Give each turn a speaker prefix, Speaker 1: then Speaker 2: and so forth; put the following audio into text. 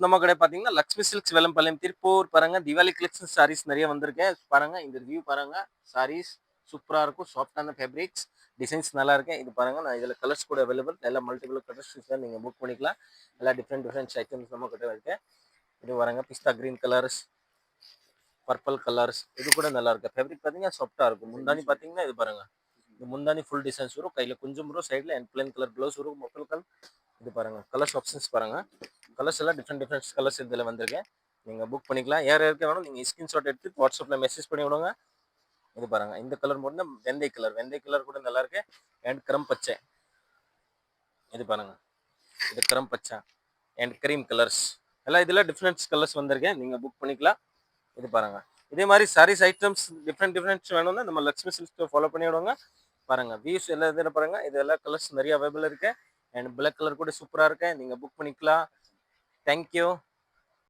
Speaker 1: நம்ம கடை பார்த்தீங்கன்னா, லக்ஷ்மி சில்க்ஸ் வெல்லம்பாளையம், திருப்பூர் பாருங்க. தீபாவளி கலெக்ஷன் சாரீஸ் நெறைய வந்திருக்கு. பாருங்க இந்த வியூ பாருங்க. சாரீஸ் சூப்பரா இருக்கும். சாஃப்ட்டான ஃபேப்ரிக்ஸ். டிசைன்ஸ் நல்லா இருக்கு. இது பாருங்க. நான் இதுல கலர்ஸ் கூட அவைலபிள். எல்லாம் மல்டிபிள் கலர்ஸ் நீங்க புக் பண்ணிக்கலாம். எல்லாம் டிஃபரெண்ட் டிஃபரெண்ட் ஐட்டம்ஸ் நம்ம கிட்ட இருக்கு. இது பாருங்க பிஸ்தா கிரீன் கலர்ஸ், பர்பிள் கலர்ஸ். இது கூட நல்லா இருக்கு. ஃபேப்ரிக் பார்த்தீங்கன்னா சாஃப்ட்டா இருக்கும். முந்தானி பார்த்தீங்கன்னா இது பாருங்க. இது முந்தானி ஃபுல் டிசைன்ஸ் வரும். கையில குஞ்சம் வரும். சைடுல பிளைன் கலர் ப்ளவுஸ் வரும். மொத்தல் கலர். இது பாருங்க. கலர்ஸ் ஆப்ஷன்ஸ் பாருங்க. கலர்ஸ் எல்லாம் டிஃப்ரெண்ட் டிஃப்ரெண்ட் கலர்ஸ் இதில் வந்திருக்கு. நீங்கள் புக் பண்ணிக்கலாம். யார் யாருக்கு வேணும் நீங்கள் ஸ்கிரீன்ஷாட் எடுத்து வாட்ஸ்அப்பில் மெசேஜ் பண்ணி விடுங்க. இது பாருங்க. இந்த கலர் மட்டும் வெந்தய கலர். வெந்தய கலர் கூட நல்லா இருக்கு. அண்ட் கரம் பச்சை. இது பாருங்க. இது கரம் பச்சை அண்ட் கிரீம் கலர்ஸ். எல்லாம் இதில் டிஃப்ரெண்ட் கலர்ஸ் வந்திருக்கேன். நீங்கள் புக் பண்ணிக்கலாம். இது பாருங்க. இதே மாதிரி சாரீஸ் ஐட்டம்ஸ் டிஃப்ரெண்ட் டிஃப்ரெண்ட்ஸ் வேணும்னா நம்ம லக்ஷ்மி சில்க்ஸ் ஃபாலோ பண்ணி விடுவாங்க. பாருங்க வியூஸ் எல்லாம் இதில் பாருங்க. இது எல்லாம் கலர்ஸ் நிறைய அவைலபிள் இருக்கு. அண்ட் பிளாக் கலர் கூட சூப்பராக இருக்கு. நீங்கள் புக் பண்ணிக்கலாம். தேங்க்யூ.